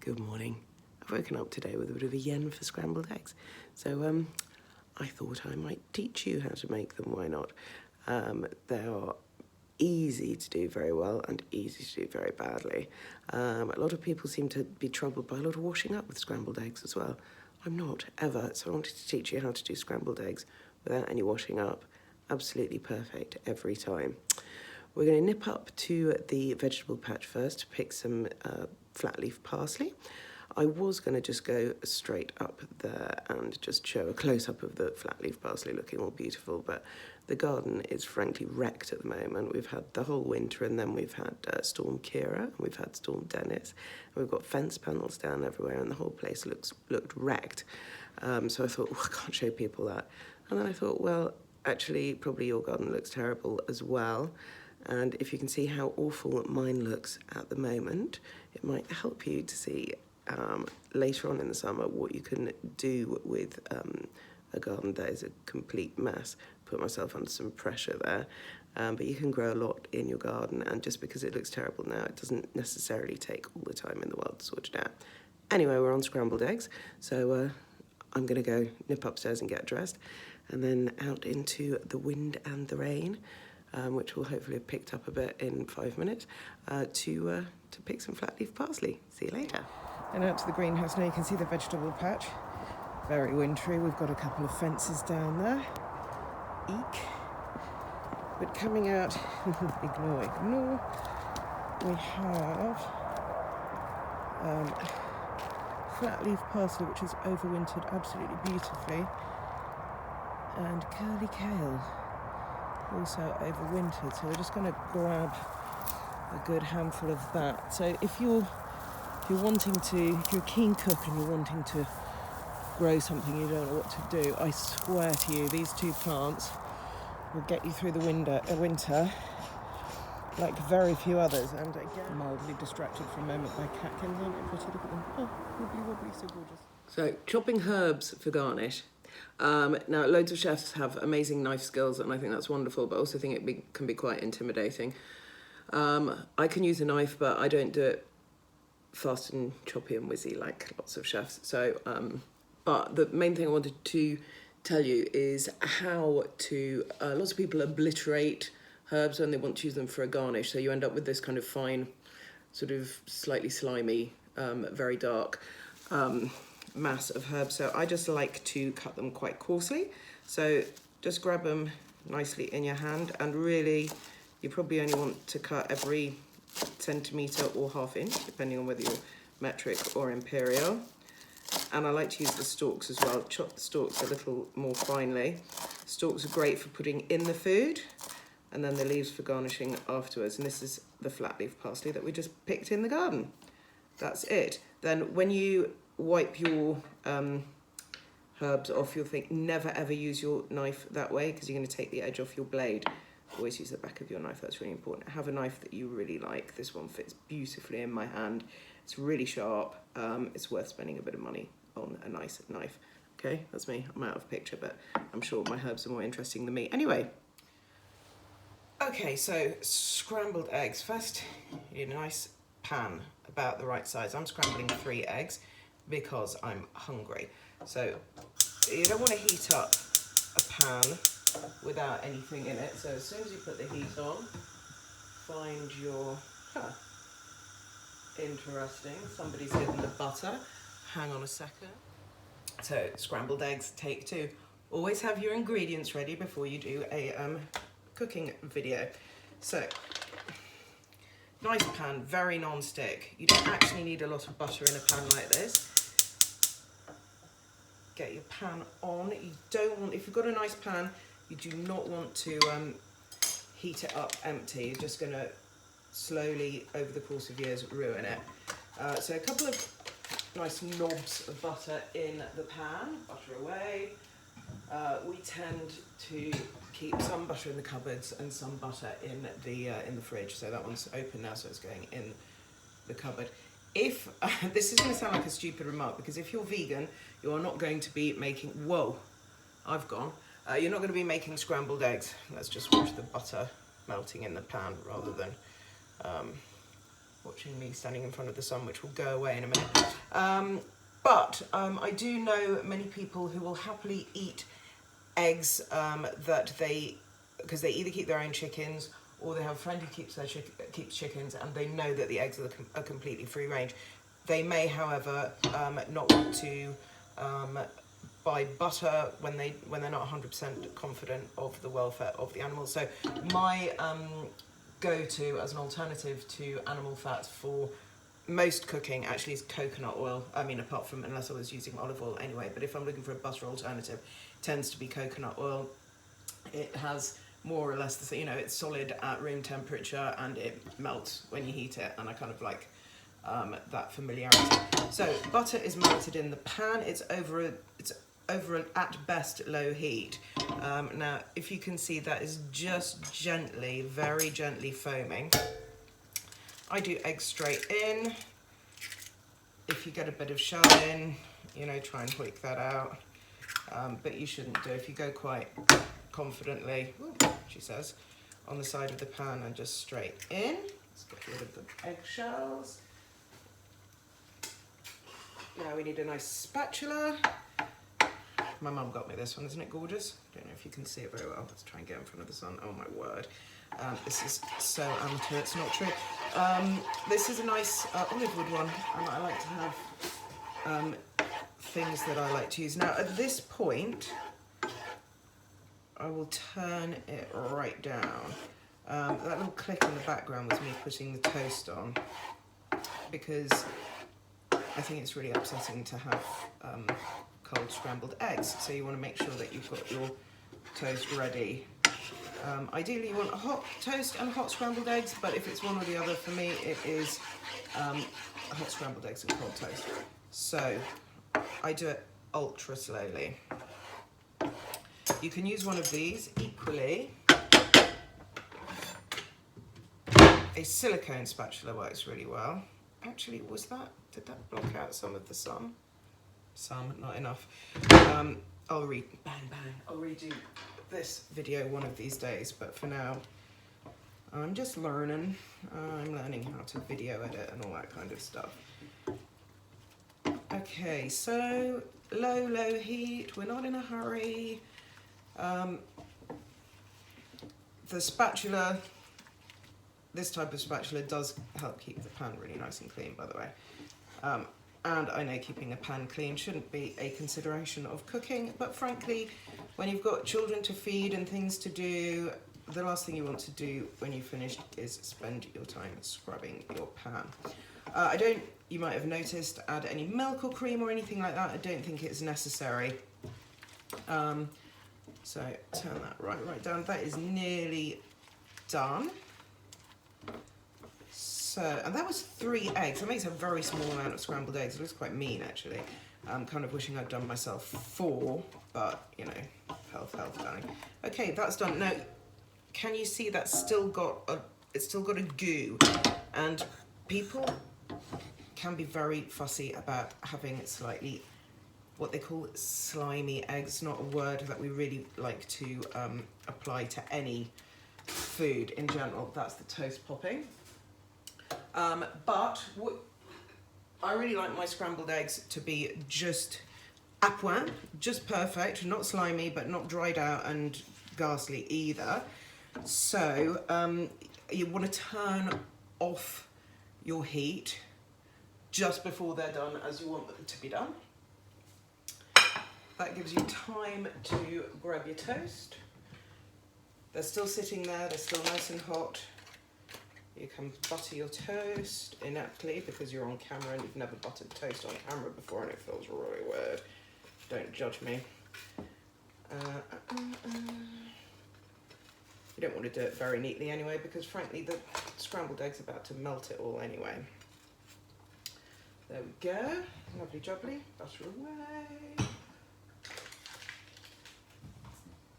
Good morning. I've woken up today with a bit of a yen for scrambled eggs. So I thought I might teach you how to make them, why not? They are easy to do very well and easy to do very badly. A lot of people seem to be troubled by a lot of washing up with scrambled eggs as well. I'm not, ever, so I wanted to teach you how to do scrambled eggs without any washing up. Absolutely perfect every time. We're going to nip up to the vegetable patch first to pick some flat leaf parsley. I was going to just go straight up there and just show a close-up of the flat leaf parsley looking all beautiful, but the garden is frankly wrecked at the moment. We've had the whole winter, and then we've had Storm Kira, and we've had Storm Dennis, and we've got fence panels down everywhere, and the whole place looked wrecked. So I thought, I can't show people that. And then I thought, well, actually, probably your garden looks terrible as well. And if you can see how awful mine looks at the moment, it might help you to see later on in the summer what you can do with a garden that is a complete mess. Put myself under some pressure there, but you can grow a lot in your garden, and just because it looks terrible now, it doesn't necessarily take all the time in the world to sort it out. Anyway, we're on scrambled eggs, so I'm going to go nip upstairs and get dressed, and then out into the wind and the rain, which will hopefully have picked up a bit in 5 minutes, to pick some flat leaf parsley. See you later. And out to the greenhouse now. You can see the vegetable patch. Very wintry. We've got a couple of fences down there. Eek. But coming out, ignore, we have flat leaf parsley, which has overwintered absolutely beautifully, and curly kale, also overwintered. So we're just going to grab a good handful of that. So if you're a keen cook and you're wanting to grow something you don't know what to do, I swear to you, these two plants will get you through the winter like very few others. And again, mildly distracted for a moment by catkins. Aren't they pretty? Look at them. Oh, wobbly, so gorgeous. So chopping herbs for garnish. Now, loads of chefs have amazing knife skills, and I think that's wonderful, but I also think it can be quite intimidating. I can use a knife, but I don't do it fast and choppy and whizzy like lots of chefs. So, but the main thing I wanted to tell you is how to, lots of people obliterate herbs when they want to use them for a garnish. So you end up with this kind of fine, sort of slightly slimy, very dark mass of herbs. So I just like to cut them quite coarsely. So just grab them nicely in your hand, and really you probably only want to cut every centimetre or ½ inch, depending on whether you're metric or imperial. And I like to use the stalks as well. Chop the stalks a little more finely. Stalks are great for putting in the food, and then the leaves for garnishing afterwards. And this is the flat leaf parsley that we just picked in the garden. That's it. Then when you wipe your herbs off, you'll think never ever use your knife that way, because you're going to take the edge off your blade. Always use the back of your knife, that's really important. Have a knife that you really like. This one fits beautifully in my hand. It's really sharp. It's worth spending a bit of money on a nice knife. Okay, that's me. I'm out of picture, but I'm sure my herbs are more interesting than me. Anyway. Okay, so scrambled eggs. First, you need a nice pan about the right size. I'm scrambling 3 eggs because I'm hungry. So you don't want to heat up a pan without anything in it. So as soon as you put the heat on, find your, interesting, somebody's hidden the butter. Hang on a second. So scrambled eggs, take 2. Always have your ingredients ready before you do a cooking video. So nice pan, very non-stick. You don't actually need a lot of butter in a pan like this. Get your pan on. You don't want, if you've got a nice pan, you do not want to heat it up empty. You're just going to slowly, over the course of years, ruin it. So a couple of nice knobs of butter in the pan. Butter away. We tend to keep some butter in the cupboards and some butter in the fridge. So that one's open now, so it's going in the cupboard. If this is going to sound like a stupid remark, because if you're vegan, you are not going to be making. Whoa, I've gone. You're not going to be making scrambled eggs. Let's just watch the butter melting in the pan rather than watching me standing in front of the sun, which will go away in a minute. But I do know many people who will happily eat eggs because they either keep their own chickens or they have a friend who keeps chickens, and they know that the eggs are completely free range. They may, however, not want to buy butter when they're not 100% confident of the welfare of the animals. So my go-to as an alternative to animal fats for most cooking actually is coconut oil. I mean, apart from unless I was using olive oil anyway, but if I'm looking for a butter alternative, it tends to be coconut oil. It has more or less the, it's solid at room temperature and it melts when you heat it, and I kind of like that familiarity. So butter is melted in the pan. It's over an at best low heat. Now, if you can see, that is just gently, very gently foaming. I do eggs straight in. If you get a bit of shell in, try and tweak that out. But you shouldn't do. If you go quite confidently, she says, on the side of the pan and just straight in. Let's get rid of the eggshells. Now we need a nice spatula. My mum got me this one, isn't it gorgeous? Don't know if you can see it very well. Let's try and get in front of the sun. Oh my word. This is so amateur, it's not true. This is a nice olive wood one, and I like to have things that I like to use. Now at this point, I will turn it right down. That little click in the background was me putting the toast on, because I think it's really upsetting to have cold scrambled eggs. So you want to make sure that you've got your toast ready. Ideally you want a hot toast and hot scrambled eggs, but if it's one or the other, for me it is hot scrambled eggs and cold toast. So I do it ultra slowly. You can use one of these. Equally, a silicone spatula works really well. Actually, did that block out some of the sun? Some, not enough. I'll redo this video one of these days, but for now, I'm just learning. I'm learning how to video edit and all that kind of stuff. Okay, so low heat, we're not in a hurry. The spatula, this type of spatula does help keep the pan really nice and clean, by the way. And I know keeping a pan clean shouldn't be a consideration of cooking, but frankly, when you've got children to feed and things to do, the last thing you want to do when you've finished is spend your time scrubbing your pan. I don't, you might have noticed, add any milk or cream or anything like that. I don't think it's necessary. So turn that right down. That is nearly done. So, and that was 3 eggs. That makes a very small amount of scrambled eggs. It looks quite mean, actually. I'm kind of wishing I'd done myself 4, but, health, darling. Okay, that's done. Now, can you see that's still got it's still got a goo? And people can be very fussy about having slightly, what they call slimy eggs. Not a word that we really like to apply to any food in general. That's the toast popping. But I really like my scrambled eggs to be just à point, just perfect, not slimy, but not dried out and ghastly either. So you want to turn off your heat just before they're done, as you want them to be done. That gives you time to grab your toast. They're still sitting there, they're still nice and hot. You can butter your toast ineptly because you're on camera and you've never buttered toast on camera before and it feels really weird. Don't judge me. You don't want to do it very neatly anyway, because frankly the scrambled egg's about to melt it all anyway. There we go. Lovely jubbly. Butter away.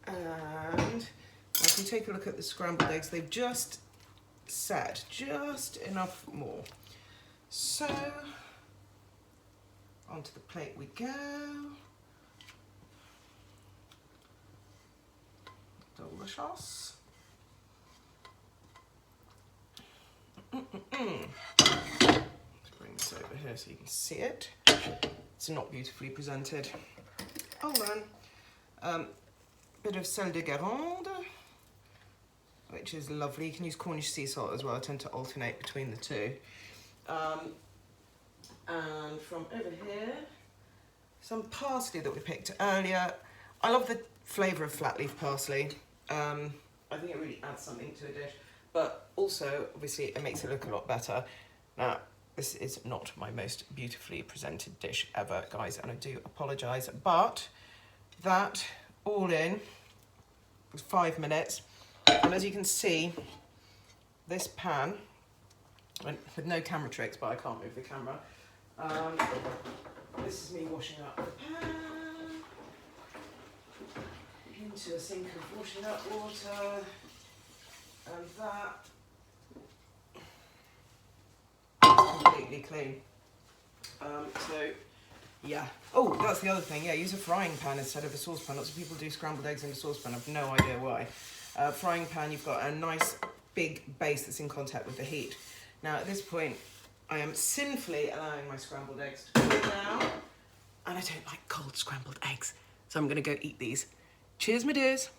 And if you take a look at the scrambled eggs, they've just set just enough more. So onto the plate we go. Delicious. this over here so you can see it. It's not beautifully presented. Oh man. Bit of sel de Guérande, which is lovely. You can use Cornish sea salt as well. I tend to alternate between the two. And from over here, some parsley that we picked earlier. I love the flavour of flat leaf parsley. I think it really adds something to a dish, but also obviously it makes it look a lot better. Now, this is not my most beautifully presented dish ever, guys, and I do apologise, but that all in was 5 minutes. And as you can see, this pan, with no camera tricks, but I can't move the camera. This is me washing up the pan into a sink of washing up water, and that is completely clean. So yeah. Oh, that's the other thing. Yeah, use a frying pan instead of a saucepan. Lots of people do scrambled eggs in a saucepan. I've no idea why. Frying pan, you've got a nice big base that's in contact with the heat. Now at this point, I am sinfully allowing my scrambled eggs to cool down, and I don't like cold scrambled eggs, so I'm going to go eat these. Cheers, my dears.